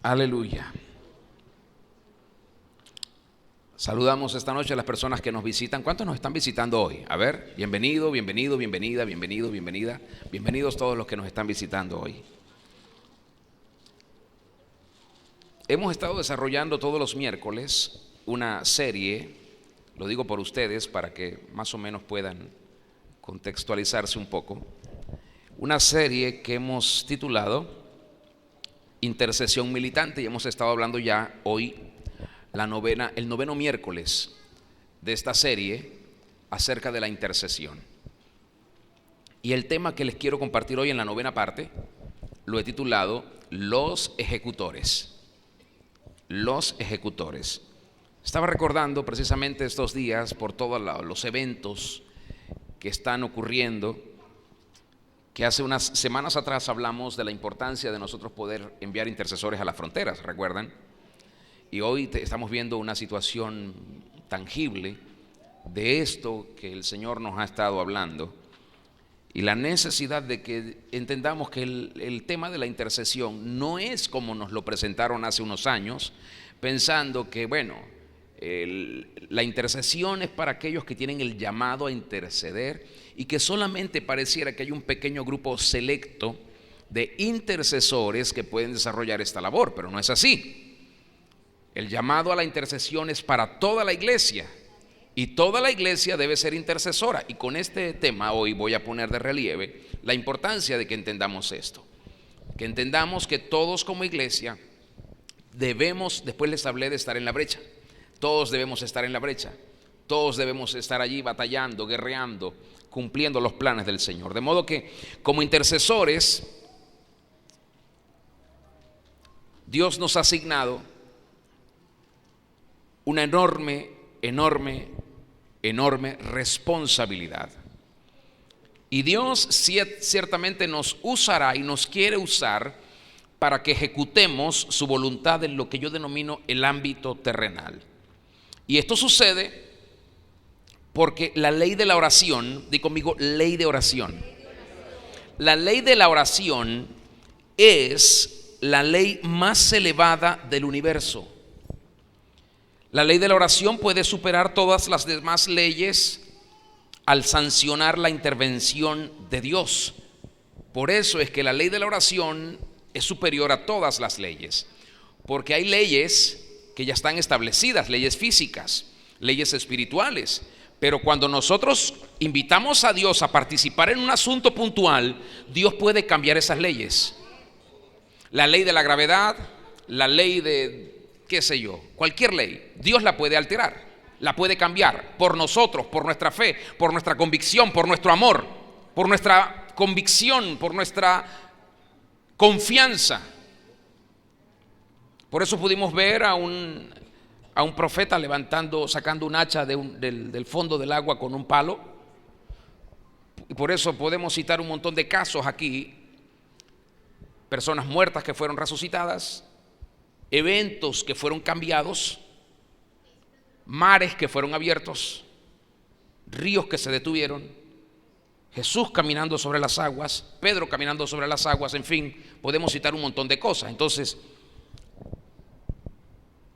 Aleluya. Saludamos esta noche a las personas que nos visitan. ¿Cuántos nos están visitando hoy? A ver, bienvenido, bienvenida. Bienvenidos todos los que nos están visitando hoy. Hemos estado desarrollando todos los miércoles una serie, lo digo por ustedes para que más o menos puedan contextualizarse un poco, una serie que hemos titulado Intercesión Militante, y hemos estado hablando ya hoy el noveno miércoles de esta serie acerca de la intercesión. Y el tema que les quiero compartir hoy en la novena parte lo he titulado Los ejecutores. Los ejecutores. Estaba recordando precisamente estos días por todos los eventos que están ocurriendo, que hace unas semanas atrás hablamos de la importancia de nosotros poder enviar intercesores a las fronteras, ¿recuerdan? Y hoy estamos viendo una situación tangible de esto que el Señor nos ha estado hablando y la necesidad de que entendamos que el tema de la intercesión no es como nos lo presentaron hace unos años, pensando que la intercesión es para aquellos que tienen el llamado a interceder y que solamente pareciera que hay un pequeño grupo selecto de intercesores que pueden desarrollar esta labor, pero no es así. El llamado a la intercesión es para toda la iglesia y toda la iglesia debe ser intercesora, y con este tema hoy voy a poner de relieve la importancia de que entendamos esto, que entendamos que todos como iglesia debemos, después les hablé de estar en la brecha, todos debemos estar en la brecha, todos debemos estar allí batallando, guerreando, cumpliendo los planes del Señor. De modo que como intercesores, Dios nos ha asignado una enorme responsabilidad. Y Dios ciertamente nos usará y nos quiere usar para que ejecutemos su voluntad en lo que yo denomino el ámbito terrenal. Y esto sucede porque la ley de la oración, di conmigo, ley de oración. La ley de la oración es la ley más elevada del universo. La ley de la oración puede superar todas las demás leyes al sancionar la intervención de Dios. Por eso es que la ley de la oración es superior a todas las leyes, porque hay leyes que ya están establecidas, leyes físicas, leyes espirituales, pero cuando nosotros invitamos a Dios a participar en un asunto puntual, Dios puede cambiar esas leyes. La ley de la gravedad, la ley de qué sé yo, cualquier ley, Dios la puede alterar, la puede cambiar por nosotros, por nuestra fe, por nuestra convicción, por nuestro amor, por nuestra convicción, por nuestra confianza. Por eso pudimos ver a un profeta sacando un hacha del fondo del agua con un palo, y por eso podemos citar un montón de casos aquí, personas muertas que fueron resucitadas, eventos que fueron cambiados, mares que fueron abiertos, ríos que se detuvieron, Jesús caminando sobre las aguas, Pedro caminando sobre las aguas, en fin, podemos citar un montón de cosas. Entonces,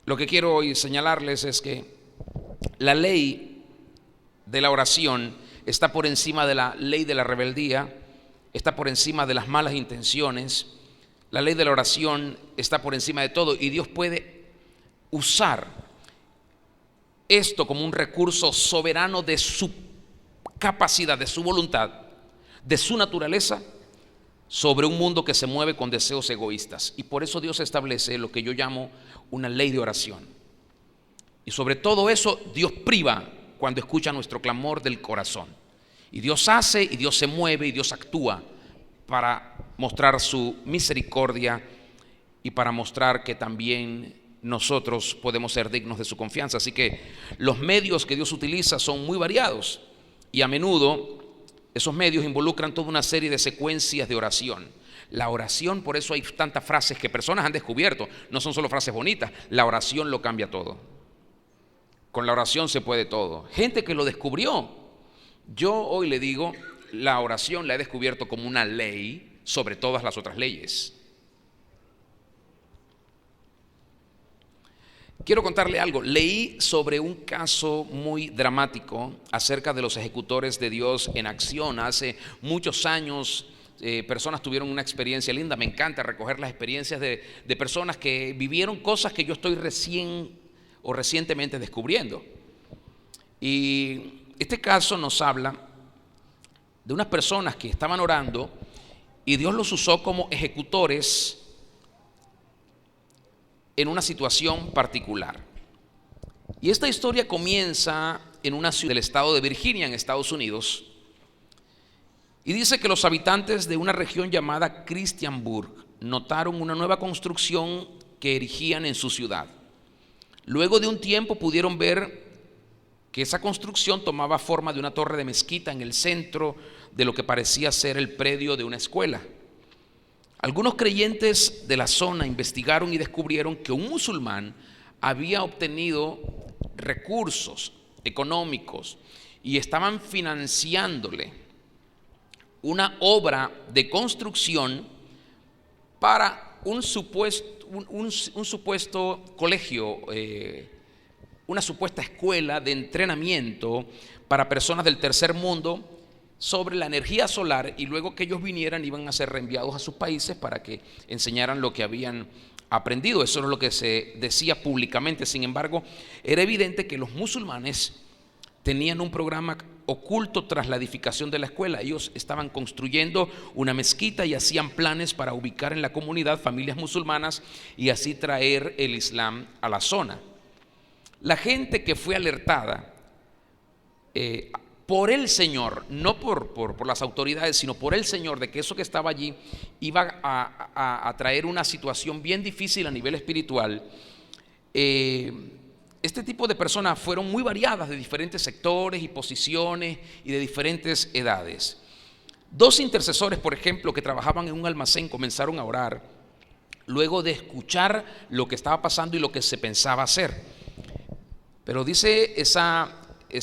lo que quiero hoy señalarles es que la ley de la oración está por encima de la ley de la rebeldía, está por encima de las malas intenciones. La ley de la oración está por encima de todo, y Dios puede usar esto como un recurso soberano de su capacidad, de su voluntad, de su naturaleza, sobre un mundo que se mueve con deseos egoístas. Y por eso Dios establece lo que yo llamo una ley de oración. Y sobre todo eso Dios priva cuando escucha nuestro clamor del corazón. Y Dios hace, y Dios se mueve, y Dios actúa para mostrar su misericordia y para mostrar que también nosotros podemos ser dignos de su confianza. Así que los medios que Dios utiliza son muy variados, y a menudo esos medios involucran toda una serie de secuencias de oración. La oración, por eso hay tantas frases que personas han descubierto, no son solo frases bonitas, la oración lo cambia todo. Con la oración se puede todo. Gente que lo descubrió. Yo hoy le digo, la oración la he descubierto como una ley sobre todas las otras leyes. Quiero contarle algo. Leí sobre un caso muy dramático acerca de los ejecutores de Dios en acción. Hace muchos años personas tuvieron una experiencia linda. Me encanta recoger las experiencias de personas que vivieron cosas que yo estoy recientemente descubriendo. Y este caso nos habla de unas personas que estaban orando y Dios los usó como ejecutores en una situación particular. Y esta historia comienza en una ciudad del estado de Virginia, en Estados Unidos, y dice que los habitantes de una región llamada Christiansburg notaron una nueva construcción que erigían en su ciudad. Luego de un tiempo pudieron ver que esa construcción tomaba forma de una torre de mezquita en el centro de lo que parecía ser el predio de una escuela. Algunos creyentes de la zona investigaron y descubrieron que un musulmán había obtenido recursos económicos y estaban financiándole una obra de construcción para un supuesto colegio, una supuesta escuela de entrenamiento para personas del tercer mundo sobre la energía solar, y luego que ellos vinieran iban a ser reenviados a sus países para que enseñaran lo que habían aprendido. Eso es lo que se decía públicamente. Sin embargo, era evidente que los musulmanes tenían un programa oculto tras la edificación de la escuela. Ellos estaban construyendo una mezquita y hacían planes para ubicar en la comunidad familias musulmanas y así traer el Islam a la zona. La gente que fue alertada por el Señor, no por las autoridades, sino por el Señor, de que eso que estaba allí iba a traer una situación bien difícil a nivel espiritual. Este tipo de personas fueron muy variadas, de diferentes sectores y posiciones y de diferentes edades. 2 intercesores, por ejemplo, que trabajaban en un almacén, comenzaron a orar luego de escuchar lo que estaba pasando y lo que se pensaba hacer. Pero dice esa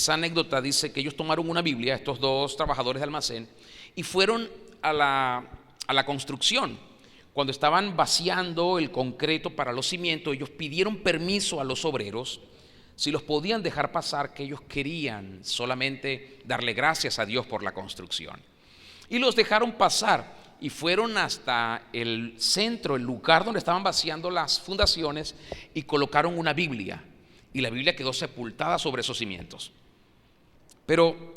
anécdota, dice que ellos tomaron una Biblia, estos 2 trabajadores de almacén, y fueron a la construcción. Cuando estaban vaciando el concreto para los cimientos, ellos pidieron permiso a los obreros si los podían dejar pasar, que ellos querían solamente darle gracias a Dios por la construcción. Y los dejaron pasar y fueron hasta el centro, el lugar donde estaban vaciando las fundaciones, y colocaron una Biblia. Y la Biblia quedó sepultada sobre esos cimientos. Pero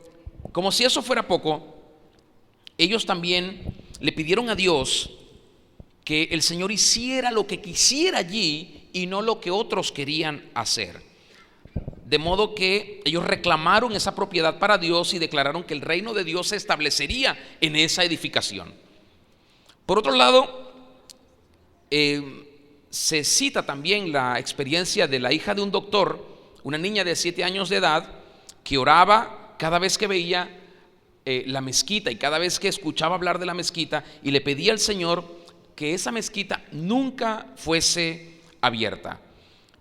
como si eso fuera poco, ellos también le pidieron a Dios que el Señor hiciera lo que quisiera allí y no lo que otros querían hacer. De modo que ellos reclamaron esa propiedad para Dios y declararon que el reino de Dios se establecería en esa edificación. Por otro lado, se cita también la experiencia de la hija de un doctor, una niña de 7 años de edad, que oraba cada vez que veía la mezquita y cada vez que escuchaba hablar de la mezquita, y le pedía al Señor que esa mezquita nunca fuese abierta.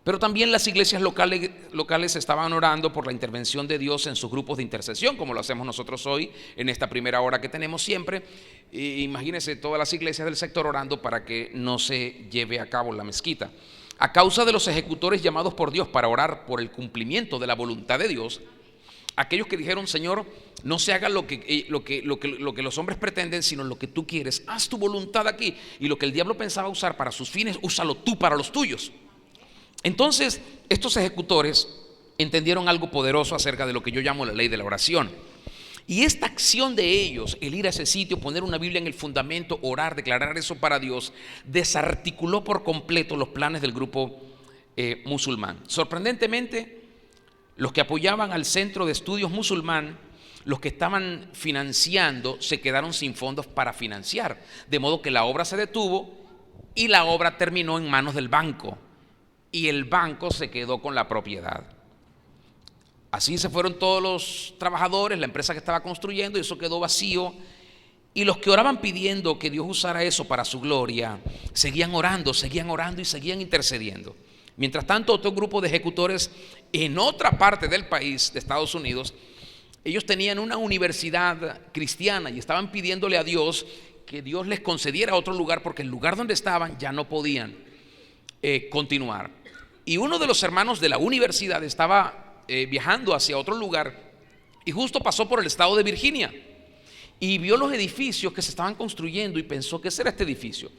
Pero también las iglesias locales estaban orando por la intervención de Dios en sus grupos de intercesión, como lo hacemos nosotros hoy en esta primera hora que tenemos siempre. Imagínense todas las iglesias del sector orando para que no se lleve a cabo la mezquita. A causa de los ejecutores llamados por Dios para orar por el cumplimiento de la voluntad de Dios, aquellos que dijeron: Señor, no se haga lo que los hombres pretenden, sino lo que tú quieres. Haz tu voluntad aquí. Y lo que el diablo pensaba usar para sus fines, úsalo tú para los tuyos. Entonces, estos ejecutores entendieron algo poderoso acerca de lo que yo llamo la ley de la oración. Y esta acción de ellos, el ir a ese sitio, poner una Biblia en el fundamento, orar, declarar eso para Dios, desarticuló por completo los planes del grupo musulmán. Sorprendentemente, los que apoyaban al centro de estudios musulmán, los que estaban financiando, se quedaron sin fondos para financiar. De modo que la obra se detuvo y la obra terminó en manos del banco. Y el banco se quedó con la propiedad. Así se fueron todos los trabajadores, la empresa que estaba construyendo, y eso quedó vacío. Y los que oraban pidiendo que Dios usara eso para su gloria, seguían orando y seguían intercediendo. Mientras tanto, otro grupo de ejecutores en otra parte del país, de Estados Unidos, ellos tenían una universidad cristiana y estaban pidiéndole a Dios que Dios les concediera otro lugar, porque el lugar donde estaban ya no podían continuar. Y uno de los hermanos de la universidad estaba viajando hacia otro lugar y justo pasó por el estado de Virginia y vio los edificios que se estaban construyendo y pensó: ¿qué será este edificio?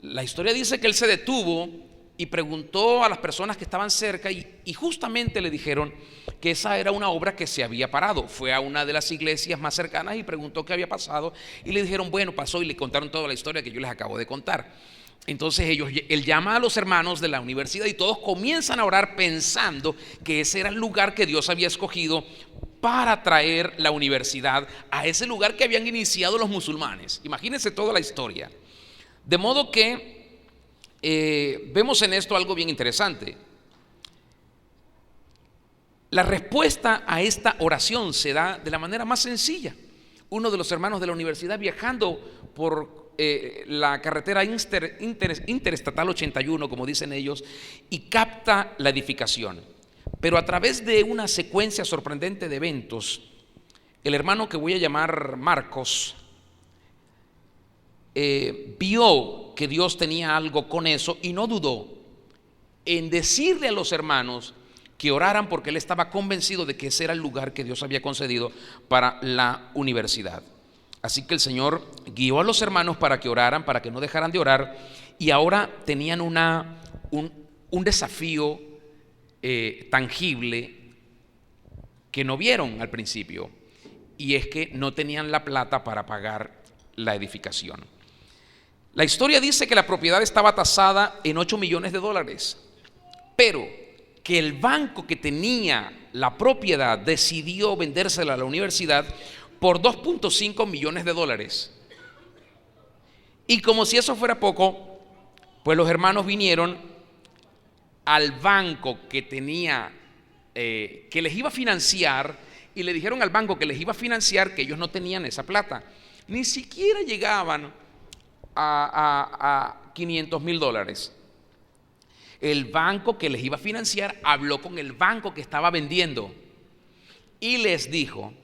La historia dice que él se detuvo y preguntó a las personas que estaban cerca y justamente le dijeron que esa era una obra que se había parado. Fue a una de las iglesias más cercanas y preguntó qué había pasado y le dijeron: bueno, pasó, y le contaron toda la historia que yo les acabo de contar. Entonces él llama a los hermanos de la universidad y todos comienzan a orar pensando que ese era el lugar que Dios había escogido para traer la universidad a ese lugar que habían iniciado los musulmanes. Imagínense toda la historia. De modo que vemos en esto algo bien interesante. La respuesta a esta oración se da de la manera más sencilla. Uno de los hermanos de la universidad, viajando por la carretera interestatal 81, como dicen ellos, y capta la edificación. Pero a través de una secuencia sorprendente de eventos, el hermano que voy a llamar Marcos vio que Dios tenía algo con eso y no dudó en decirle a los hermanos que oraran, porque él estaba convencido de que ese era el lugar que Dios había concedido para la universidad. Así que el Señor guió a los hermanos para que oraran, para que no dejaran de orar, y ahora tenían un desafío tangible que no vieron al principio, y es que no tenían la plata para pagar la edificación. La historia dice que la propiedad estaba tasada en $8 millones, pero que el banco que tenía la propiedad decidió vendérsela a la universidad por $2.5 millones. Y como si eso fuera poco, pues los hermanos vinieron al banco que tenía, que les iba a financiar, y le dijeron al banco que les iba a financiar que ellos no tenían esa plata. Ni siquiera llegaban a $500,000. El banco que les iba a financiar habló con el banco que estaba vendiendo y les dijo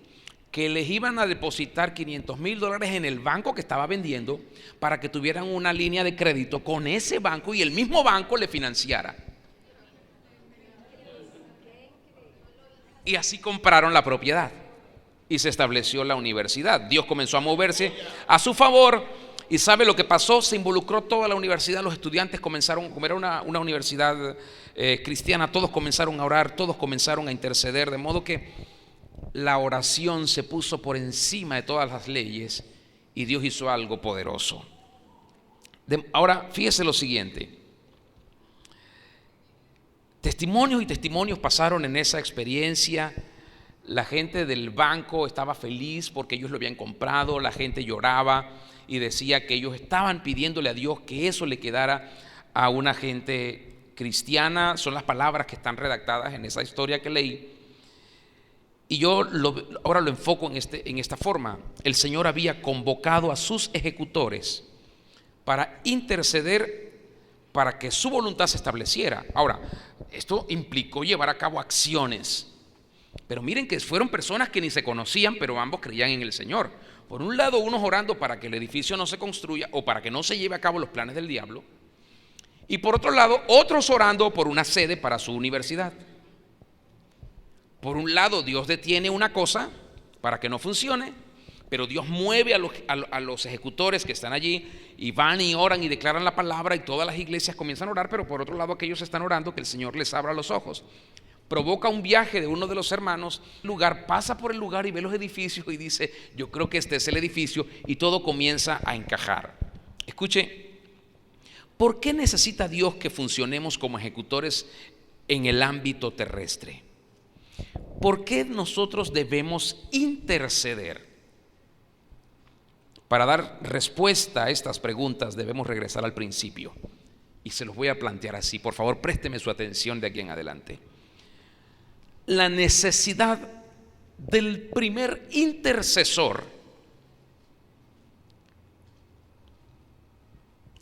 que les iban a depositar $500,000 en el banco que estaba vendiendo para que tuvieran una línea de crédito con ese banco y el mismo banco le financiara. Y así compraron la propiedad y se estableció la universidad. Dios comenzó a moverse a su favor. ¿Y sabe lo que pasó? Se involucró toda la universidad, los estudiantes comenzaron, como era una universidad cristiana, todos comenzaron a orar, todos comenzaron a interceder, de modo que la oración se puso por encima de todas las leyes y Dios hizo algo poderoso. Ahora, fíjese lo siguiente. Testimonios y testimonios pasaron en esa experiencia. La gente del banco estaba feliz porque ellos lo habían comprado, la gente lloraba y decía que ellos estaban pidiéndole a Dios que eso le quedara a una gente cristiana. Son las palabras que están redactadas en esa historia que leí. Y yo ahora lo enfoco en esta forma. El Señor había convocado a sus ejecutores para interceder para que su voluntad se estableciera. Ahora, esto implicó llevar a cabo acciones. Pero miren que fueron personas que ni se conocían, pero ambos creían en el Señor. Por un lado, unos orando para que el edificio no se construya o para que no se lleve a cabo los planes del diablo. Y por otro lado, otros orando por una sede para su universidad. Por un lado, Dios detiene una cosa para que no funcione, pero Dios mueve a los ejecutores que están allí y van y oran y declaran la palabra y todas las iglesias comienzan a orar. Pero por otro lado, aquellos están orando que el Señor les abra los ojos. Provoca un viaje de uno de los hermanos, pasa por el lugar y ve los edificios y dice: yo creo que este es el edificio, y todo comienza a encajar. Escuche, ¿por qué necesita Dios que funcionemos como ejecutores en el ámbito terrestre? ¿Por qué nosotros debemos interceder? Para dar respuesta a estas preguntas debemos regresar al principio y se los voy a plantear así. Por favor, présteme su atención de aquí en adelante. La necesidad del primer intercesor,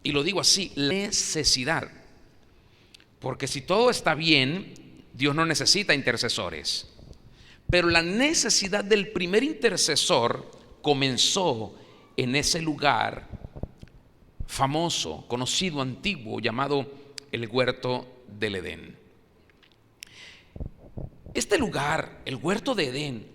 y lo digo así, la necesidad, porque si todo está bien, Dios no necesita intercesores, pero la necesidad del primer intercesor comenzó en ese lugar famoso, conocido, antiguo, llamado el huerto del Edén. Este lugar, el huerto de Edén,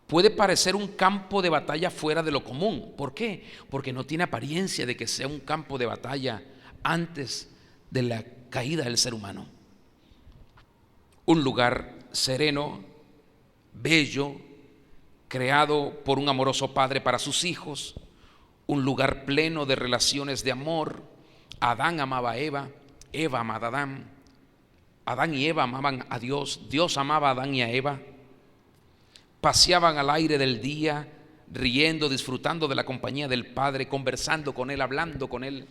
puede parecer un campo de batalla fuera de lo común. ¿Por qué? Porque no tiene apariencia de que sea un campo de batalla antes de la caída del ser humano. Un lugar sereno, bello, creado por un amoroso padre para sus hijos, un lugar pleno de relaciones de amor. Adán amaba a Eva, Eva amaba a Adán, Adán y Eva amaban a Dios, Dios amaba a Adán y a Eva. Paseaban al aire del día, riendo, disfrutando de la compañía del Padre, conversando con Él, hablando con Él.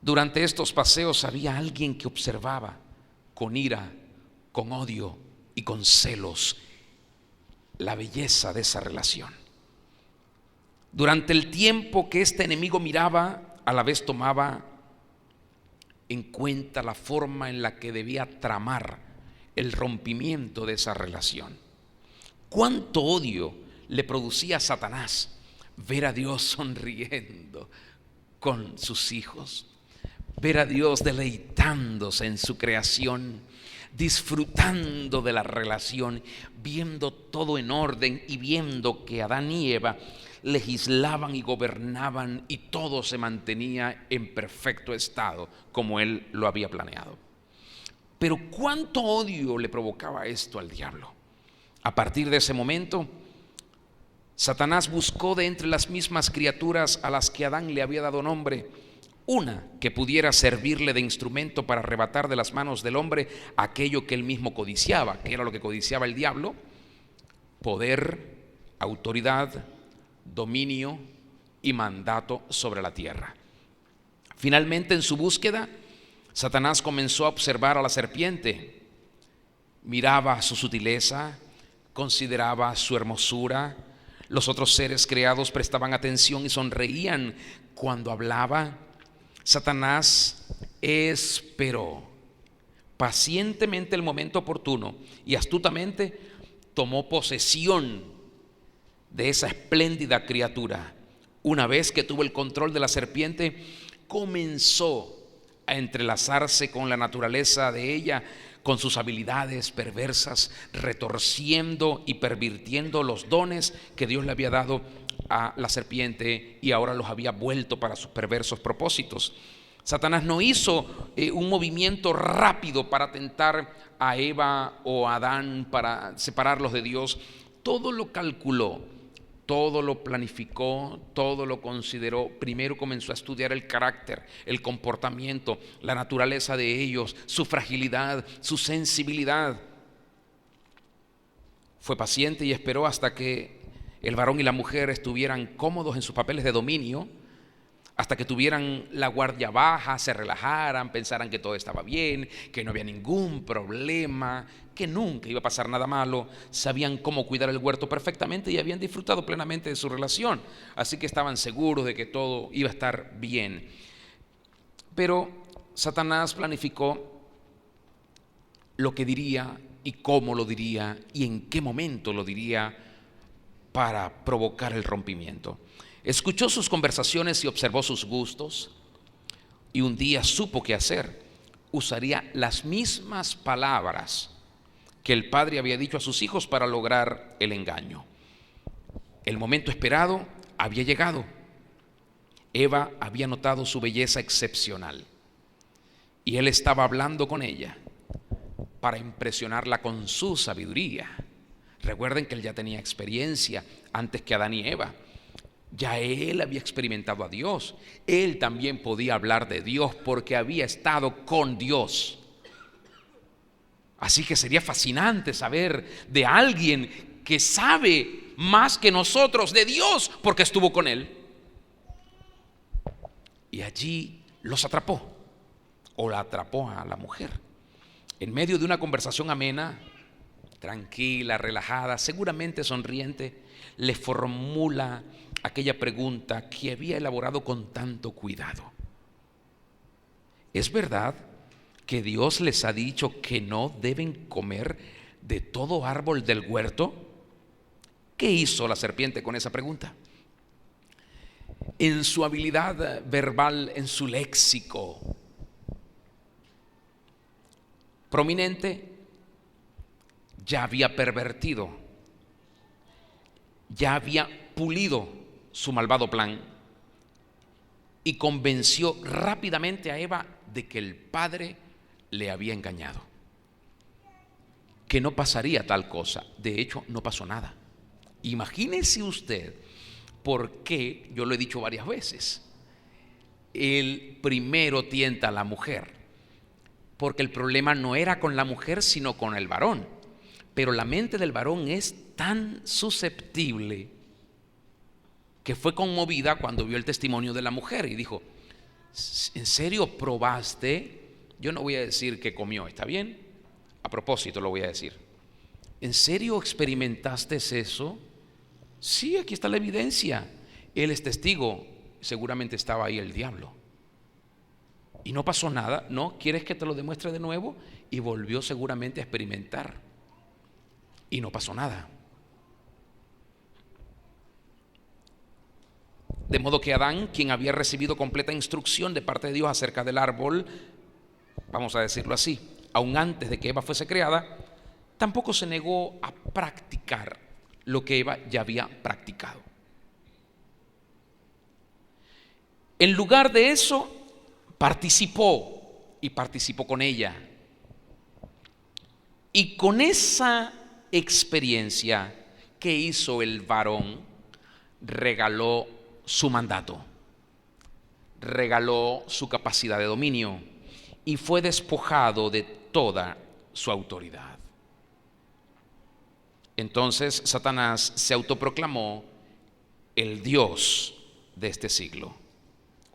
Durante estos paseos había alguien que observaba con ira, con odio y con celos la belleza de esa relación. Durante el tiempo que este enemigo miraba, a la vez tomaba en cuenta la forma en la que debía tramar el rompimiento de esa relación. ¿Cuánto odio le producía a Satanás ver a Dios sonriendo con sus hijos? Ver a Dios deleitándose en su creación, disfrutando de la relación, viendo todo en orden y viendo que Adán y Eva legislaban y gobernaban y todo se mantenía en perfecto estado como Él lo había planeado. Pero ¿cuánto odio le provocaba esto al diablo? A partir de ese momento, Satanás buscó de entre las mismas criaturas a las que Adán le había dado nombre, una que pudiera servirle de instrumento para arrebatar de las manos del hombre aquello que él mismo codiciaba, que era lo que codiciaba el diablo: poder, autoridad, dominio y mandato sobre la tierra. Finalmente, en su búsqueda, Satanás comenzó a observar a la serpiente. Miraba su sutileza, consideraba su hermosura. Los otros seres creados prestaban atención y sonreían cuando hablaba. Satanás esperó pacientemente el momento oportuno y astutamente tomó posesión de esa espléndida criatura. Una vez que tuvo el control de la serpiente, comenzó a entrelazarse con la naturaleza de ella, con sus habilidades perversas, retorciendo y pervirtiendo los dones que Dios le había dado a la serpiente y ahora los había vuelto para sus perversos propósitos. Satanás no hizo un movimiento rápido para tentar a Eva o a Adán, para separarlos de Dios. Todo lo calculó, todo lo planificó, todo lo consideró. Primero comenzó a estudiar el carácter, el comportamiento, la naturaleza de ellos, su fragilidad, su sensibilidad. Fue paciente y esperó hasta que el varón y la mujer estuvieran cómodos en sus papeles de dominio, hasta que tuvieran la guardia baja, se relajaran, pensaran que todo estaba bien, que no había ningún problema, que nunca iba a pasar nada malo. Sabían cómo cuidar el huerto perfectamente y habían disfrutado plenamente de su relación, así que estaban seguros de que todo iba a estar bien. Pero Satanás planificó lo que diría y cómo lo diría y en qué momento lo diría para provocar el rompimiento. Escuchó sus conversaciones y observó sus gustos, y un día supo qué hacer. Usaría las mismas palabras que el padre había dicho a sus hijos para lograr el engaño. El momento esperado había llegado. Eva había notado su belleza excepcional y él estaba hablando con ella para impresionarla con su sabiduría. Recuerden que él ya tenía experiencia antes que Adán y Eva. Ya él había experimentado a Dios. Él también podía hablar de Dios porque había estado con Dios. Así que sería fascinante saber de alguien que sabe más que nosotros de Dios porque estuvo con él. Y allí los atrapó, o la atrapó a la mujer. En medio de una conversación amena, tranquila, relajada, seguramente sonriente, le formula aquella pregunta que había elaborado con tanto cuidado. ¿Es verdad que Dios les ha dicho que no deben comer de todo árbol del huerto? ¿Qué hizo la serpiente con esa pregunta? En su habilidad verbal, en su léxico prominente, ya había pervertido, ya había pulido su malvado plan y convenció rápidamente a Eva de que el padre le había engañado, que no pasaría tal cosa. De hecho, no pasó nada. Imagínese usted por qué, yo lo he dicho varias veces, el primero tienta a la mujer, porque el problema no era con la mujer sino con el varón. Pero la mente del varón es tan susceptible que fue conmovida cuando vio el testimonio de la mujer y dijo: ¿en serio probaste? Yo no voy a decir que comió, ¿está bien? A propósito lo voy a decir. ¿En serio experimentaste eso? Sí, aquí está la evidencia. Él es testigo. Seguramente estaba ahí el diablo. Y no pasó nada. ¿No? ¿Quieres que te lo demuestre de nuevo? Y volvió seguramente a experimentar. Y no pasó nada. De modo que Adán, quien había recibido completa instrucción de parte de Dios acerca del árbol, vamos a decirlo así, aún antes de que Eva fuese creada, tampoco se negó a practicar lo que Eva ya había practicado. En lugar de eso, participó con ella. Y con esa experiencia que hizo el varón, regaló su mandato, regaló su capacidad de dominio y fue despojado de toda su autoridad. Entonces Satanás se autoproclamó el Dios de este siglo.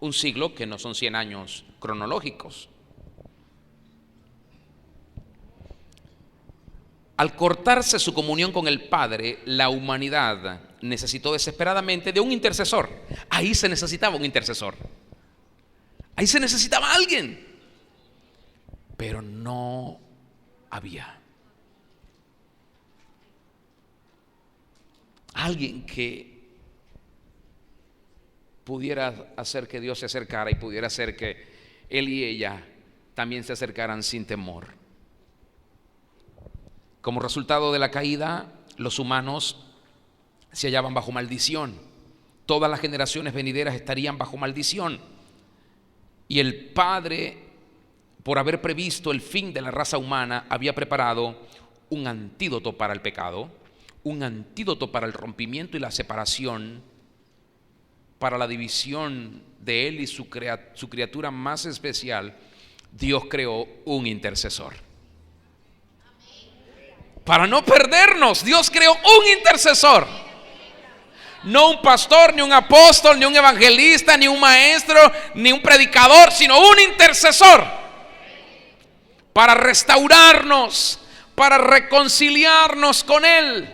Un siglo que no son 100 años cronológicos. Al cortarse su comunión con el Padre, la humanidad necesitó desesperadamente de un intercesor. Ahí se necesitaba un intercesor. Ahí se necesitaba alguien. Pero no había alguien que pudiera hacer que Dios se acercara y pudiera hacer que él y ella también se acercaran sin temor. Como resultado de la caída, los humanos se hallaban bajo maldición. Todas las generaciones venideras estarían bajo maldición. Y el Padre, por haber previsto el fin de la raza humana, había preparado un antídoto para el pecado, un antídoto para el rompimiento y la separación, para la división de él y su criatura más especial. Dios creó un intercesor. Para no perdernos, Dios creó un intercesor. No un pastor, ni un apóstol, ni un evangelista, ni un maestro, ni un predicador, sino un intercesor. Para restaurarnos, para reconciliarnos con Él.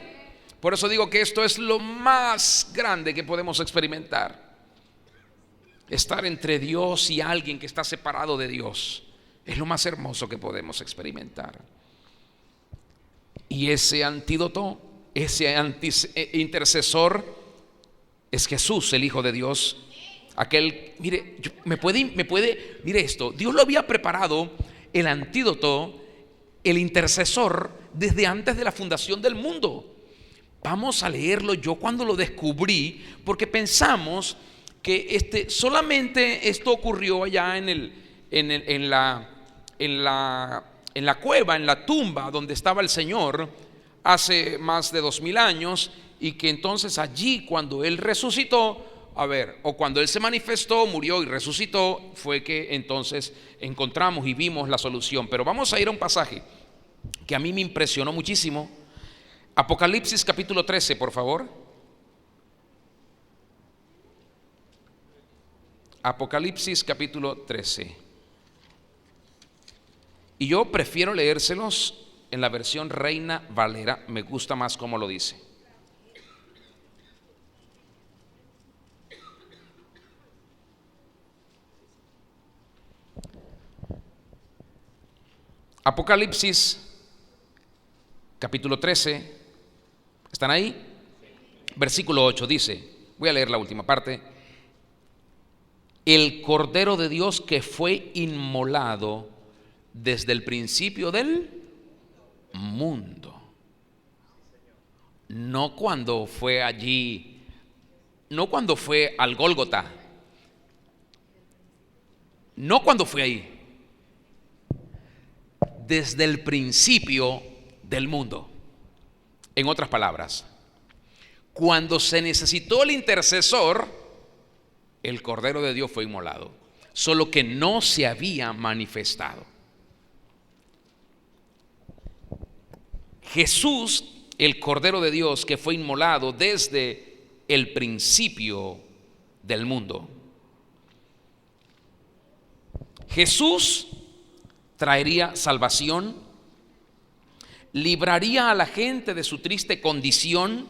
Por eso digo que esto es lo más grande que podemos experimentar. Estar entre Dios y alguien que está separado de Dios es lo más hermoso que podemos experimentar. Y ese antídoto, ese intercesor es Jesús, el Hijo de Dios. Aquel, mire, mire esto, Dios lo había preparado, el antídoto, el intercesor, desde antes de la fundación del mundo. Vamos a leerlo. Yo cuando lo descubrí, porque pensamos que solamente esto ocurrió allá en la cueva, en la tumba donde estaba el Señor hace más de 2000 años, y que entonces allí cuando Él resucitó, o cuando Él se manifestó, murió y resucitó, fue que entonces encontramos y vimos la solución. Pero vamos a ir a un pasaje que a mí me impresionó muchísimo. Apocalipsis capítulo 13, por favor. Apocalipsis capítulo 13. Y yo prefiero leérselos en la versión Reina Valera, me gusta más cómo lo dice. Apocalipsis capítulo 13, ¿están ahí? Versículo 8 dice, voy a leer la última parte: el Cordero de Dios que fue inmolado desde el principio del mundo. no cuando fue allí, no cuando fue al Gólgota, no cuando fue ahí, desde el principio del mundo. En otras palabras, cuando se necesitó el intercesor, el Cordero de Dios fue inmolado, solo que no se había manifestado. Jesús, el Cordero de Dios que fue inmolado desde el principio del mundo. Jesús traería salvación, libraría a la gente de su triste condición.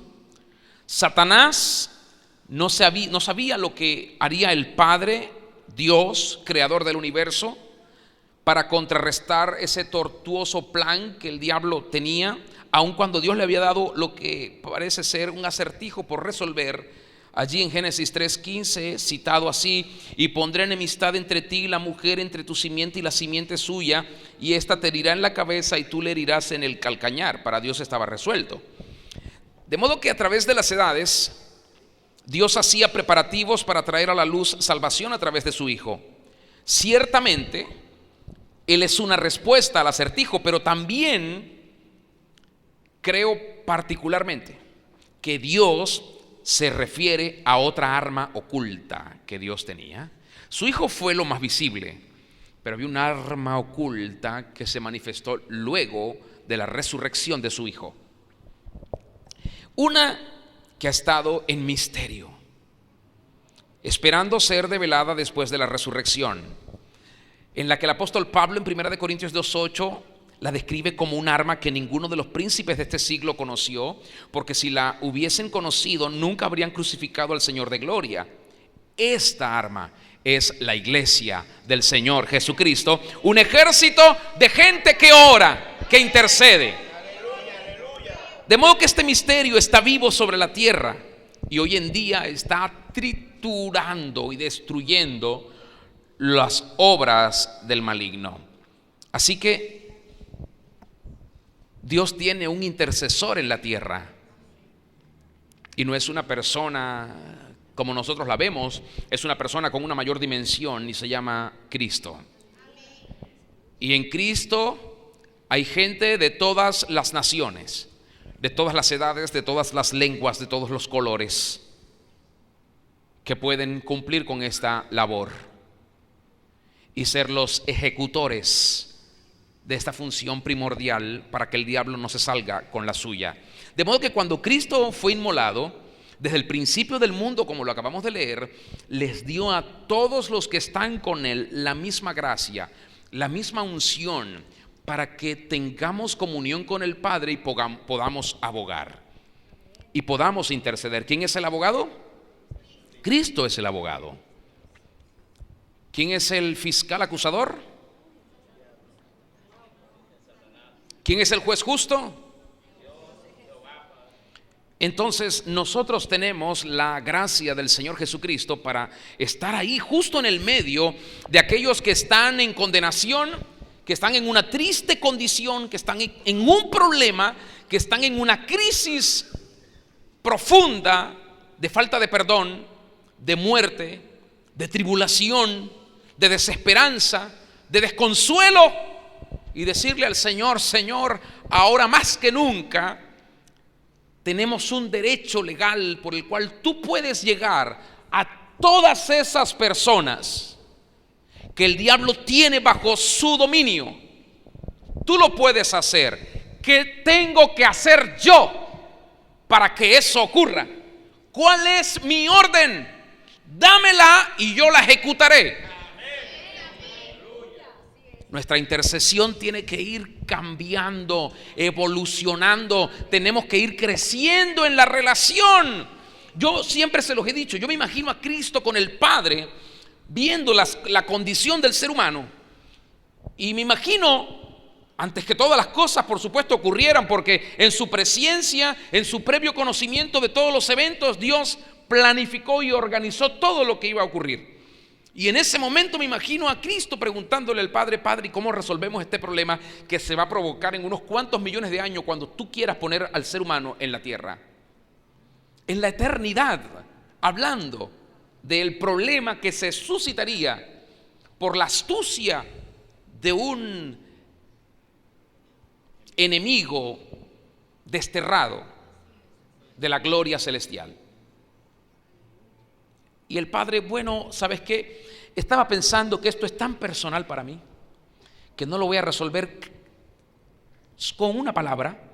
Satanás no sabía lo que haría el Padre, Dios, creador del universo, para contrarrestar ese tortuoso plan que el diablo tenía, aun cuando Dios le había dado lo que parece ser un acertijo por resolver. Allí en Génesis 3:15, citado así: y pondré enemistad entre ti y la mujer, entre tu simiente y la simiente suya, y ésta te herirá en la cabeza y tú le herirás en el calcañar. Para Dios estaba resuelto. De modo que a través de las edades, Dios hacía preparativos para traer a la luz salvación a través de su Hijo. Ciertamente, Él es una respuesta al acertijo, pero también creo particularmente que Dios se refiere a otra arma oculta que Dios tenía. Su Hijo fue lo más visible, pero había un arma oculta que se manifestó luego de la resurrección de su Hijo. Una que ha estado en misterio, esperando ser develada después de la resurrección, en la que el apóstol Pablo en 1 Corintios 2:8 la describe como un arma que ninguno de los príncipes de este siglo conoció, porque si la hubiesen conocido nunca habrían crucificado al Señor de gloria. Esta arma es la iglesia del Señor Jesucristo, un ejército de gente que ora, que intercede. De modo que este misterio está vivo sobre la tierra y hoy en día está triturando y destruyendo las obras del maligno. Así que Dios tiene un intercesor en la tierra, y no es una persona como nosotros la vemos, es una persona con una mayor dimensión y se llama Cristo. Y en Cristo hay gente de todas las naciones, de todas las edades, de todas las lenguas, de todos los colores, que pueden cumplir con esta labor y ser los ejecutores de esta función primordial para que el diablo no se salga con la suya. De modo que cuando Cristo fue inmolado, desde el principio del mundo, como lo acabamos de leer, les dio a todos los que están con Él la misma gracia, la misma unción, para que tengamos comunión con el Padre y podamos abogar y podamos interceder. ¿Quién es el abogado? Cristo es el abogado. ¿Quién es el fiscal acusador? ¿Quién es el juez justo? Entonces nosotros tenemos la gracia del Señor Jesucristo para estar ahí justo en el medio de aquellos que están en condenación, que están en una triste condición, que están en un problema, que están en una crisis profunda de falta de perdón, de muerte, de tribulación, de desesperanza, de desconsuelo. Y decirle al Señor: Señor, ahora más que nunca tenemos un derecho legal por el cual tú puedes llegar a todas esas personas que el diablo tiene bajo su dominio. Tú lo puedes hacer. ¿Qué tengo que hacer yo para que eso ocurra? ¿Cuál es mi orden? Dámela y yo la ejecutaré. Nuestra intercesión tiene que ir cambiando, evolucionando. Tenemos que ir creciendo en la relación. Yo siempre se los he dicho, yo me imagino a Cristo con el Padre viendo la condición del ser humano, y me imagino, antes que todas las cosas por supuesto ocurrieran, porque en su presencia, en su previo conocimiento de todos los eventos, Dios planificó y organizó todo lo que iba a ocurrir. Y en ese momento me imagino a Cristo preguntándole al Padre: Padre, ¿y cómo resolvemos este problema que se va a provocar en unos cuantos millones de años cuando tú quieras poner al ser humano en la tierra? en la eternidad, hablando del problema que se suscitaría por la astucia de un enemigo desterrado de la gloria celestial. Y el Padre, bueno, ¿sabes qué? Estaba pensando que esto es tan personal para mí que no lo voy a resolver con una palabra,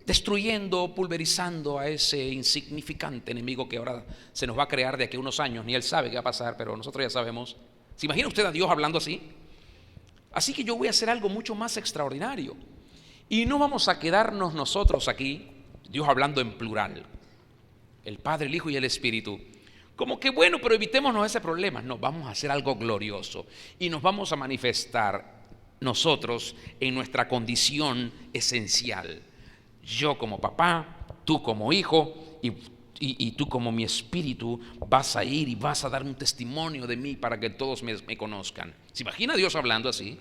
destruyendo, pulverizando a ese insignificante enemigo que ahora se nos va a crear de aquí a unos años. Ni él sabe qué va a pasar, pero nosotros ya sabemos. ¿Se imagina usted a Dios hablando así? Así que yo voy a hacer algo mucho más extraordinario. Y no vamos a quedarnos nosotros aquí, Dios hablando en plural, el Padre, el Hijo y el Espíritu, como que bueno, pero evitémonos ese problema. No, vamos a hacer algo glorioso y nos vamos a manifestar nosotros en nuestra condición esencial. Yo como papá, tú como hijo y tú como mi espíritu vas a ir y vas a dar un testimonio de mí para que todos me conozcan. ¿Se imagina Dios hablando así?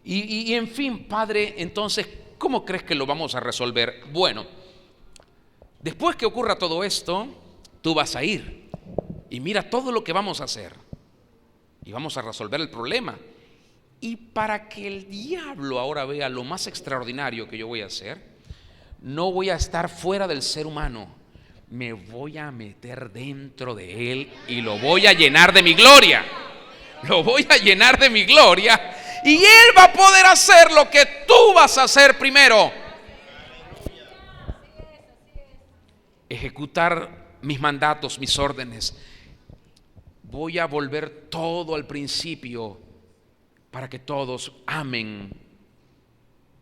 Y en fin, Padre, entonces, ¿cómo crees que lo vamos a resolver? Bueno, después que ocurra todo esto, tú vas a ir y mira todo lo que vamos a hacer y vamos a resolver el problema. Y para que el diablo ahora vea lo más extraordinario que yo voy a hacer, no voy a estar fuera del ser humano, me voy a meter dentro de él y lo voy a llenar de mi gloria. Lo voy a llenar de mi gloria y él va a poder hacer lo que tú vas a hacer primero. Ejecutar mis mandatos, mis órdenes. Voy a volver todo al principio para que todos amen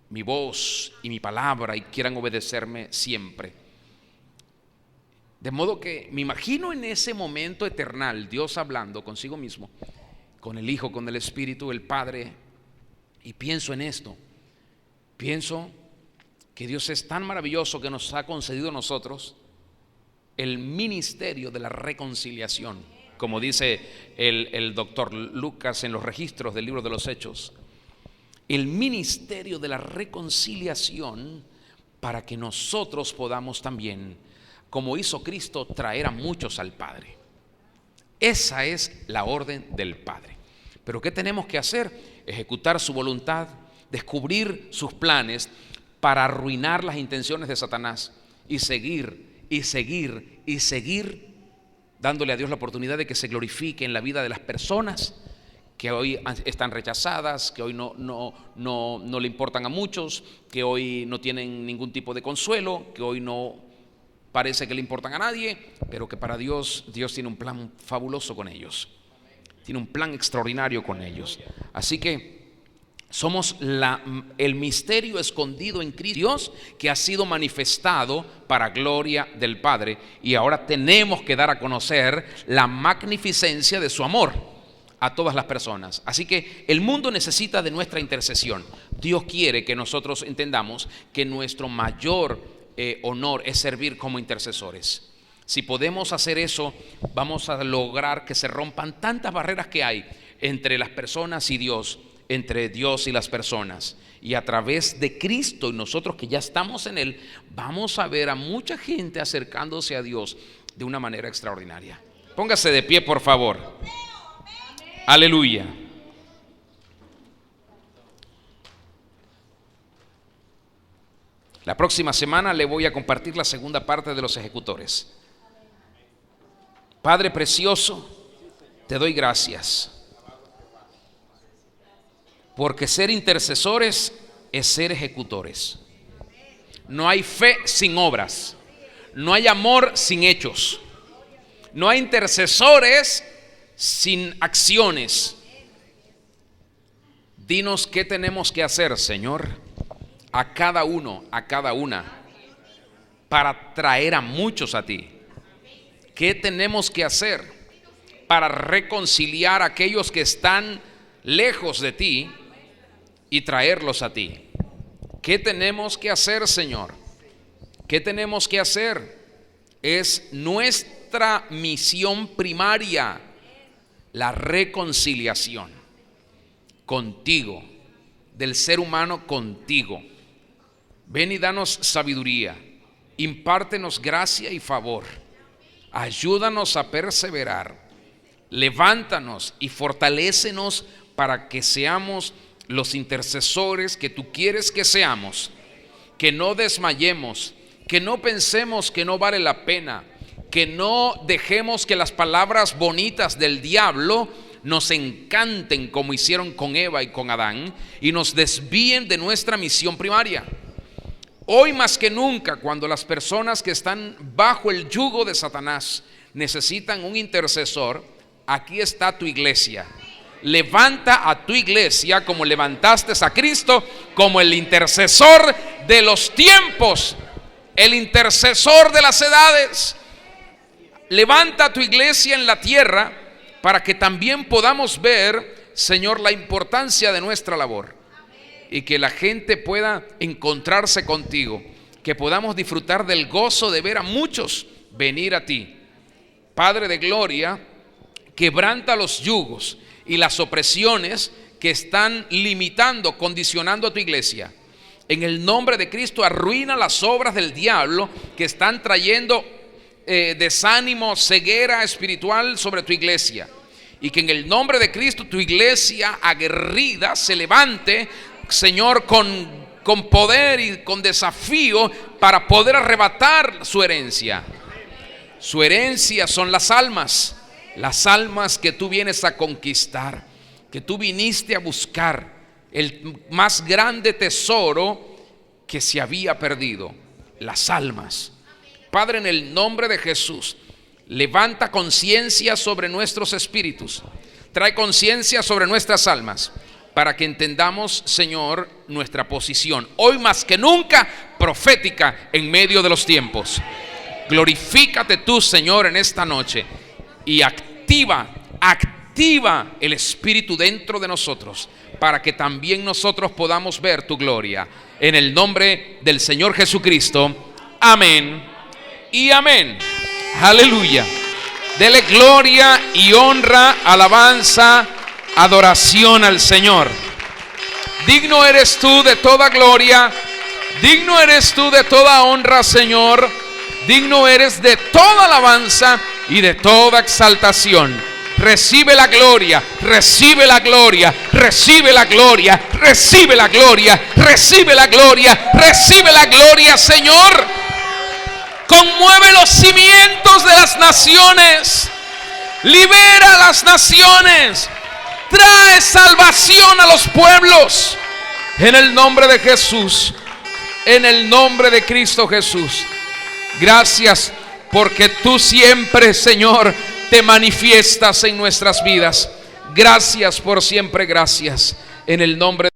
mi voz y mi palabra y quieran obedecerme siempre. De modo que me imagino en ese momento eternal, Dios hablando consigo mismo, con el Hijo, con el Espíritu, el Padre, y pienso en esto. Pienso que Dios es tan maravilloso que nos ha concedido a nosotros el ministerio de la reconciliación, como dice el doctor Lucas en los registros del libro de los Hechos. El ministerio de la reconciliación para que nosotros podamos también, como hizo Cristo, traer a muchos al Padre. Esa es la orden del Padre. Pero ¿qué tenemos que hacer? Ejecutar su voluntad, descubrir sus planes para arruinar las intenciones de Satanás y seguir dándole a Dios la oportunidad de que se glorifique en la vida de las personas que hoy están rechazadas, que hoy no le importan a muchos, que hoy no tienen ningún tipo de consuelo, que hoy no parece que le importan a nadie, pero que para Dios tiene un plan fabuloso con ellos, tiene un plan extraordinario con ellos. Así que somos el misterio escondido en Cristo, Dios, que ha sido manifestado para gloria del Padre, y ahora tenemos que dar a conocer la magnificencia de su amor a todas las personas. Así que el mundo necesita de nuestra intercesión. Dios quiere que nosotros entendamos que nuestro mayor honor es servir como intercesores. Si podemos hacer eso, vamos a lograr que se rompan tantas barreras que hay entre las personas y Dios, entre Dios y las personas. Y a través de Cristo y nosotros que ya estamos en Él, vamos a ver a mucha gente acercándose a Dios de una manera extraordinaria. Póngase de pie, por favor. Aleluya. La próxima semana le voy a compartir la segunda parte de los ejecutores. Padre precioso, te doy gracias, porque ser intercesores es ser ejecutores. No hay fe sin obras, no hay amor sin hechos, no hay intercesores sin acciones. Dinos qué tenemos que hacer, Señor, a cada uno, a cada una, para traer a muchos a ti. ¿Qué tenemos que hacer para reconciliar a aquellos que están lejos de ti y traerlos a ti? ¿Qué tenemos que hacer, Señor? ¿Qué tenemos que hacer? Es nuestra misión primaria, la reconciliación contigo, del ser humano contigo. Ven y danos sabiduría impártenos gracia y favor, ayúdanos a perseverar, levántanos y fortalécenos para que seamos los intercesores que tú quieres que seamos, que no desmayemos, que no pensemos que no vale la pena, que no dejemos que las palabras bonitas del diablo nos encanten como hicieron con Eva y con Adán y nos desvíen de nuestra misión primaria. Hoy más que nunca, cuando las personas que están bajo el yugo de Satanás necesitan un intercesor, aquí está tu iglesia. Levanta a tu iglesia como levantaste a Cristo, como el intercesor de los tiempos, el intercesor de las edades. Levanta a tu iglesia en la tierra para que también podamos ver, Señor, la importancia de nuestra labor y que la gente pueda encontrarse contigo, que podamos disfrutar del gozo de ver a muchos venir a ti. Padre de gloria, quebranta los yugos y las opresiones que están limitando, condicionando a tu iglesia. En el nombre de Cristo, arruina las obras del diablo que están trayendo desánimo, ceguera espiritual sobre tu iglesia. Y que en el nombre de Cristo tu iglesia aguerrida se levante, Señor, con poder y con desafío para poder arrebatar su herencia. Su herencia son las almas que tú vienes a conquistar, que tú viniste a buscar, el más grande tesoro que se había perdido, las almas. Padre, en el nombre de Jesús, levanta conciencia sobre nuestros espíritus, trae conciencia sobre nuestras almas, para que entendamos, Señor, nuestra posición, hoy más que nunca profética en medio de los tiempos. Glorifícate tú, Señor, en esta noche y activa el Espíritu dentro de nosotros, para que también nosotros podamos ver tu gloria. En el nombre del Señor Jesucristo, amén y amén. Aleluya. Dele gloria y honra, alabanza, adoración al Señor. Digno eres tú de toda gloria, digno eres tú de toda honra, Señor. Digno eres de toda alabanza y de toda exaltación. Recibe la gloria, recibe la gloria, recibe la gloria, recibe la gloria, recibe la gloria, recibe la gloria, Señor. Conmueve los cimientos de las naciones, libera a las naciones, trae salvación a los pueblos. En el nombre de Jesús, en el nombre de Cristo Jesús. Gracias porque tú siempre, Señor, te manifiestas en nuestras vidas. Gracias por siempre, gracias. En el nombre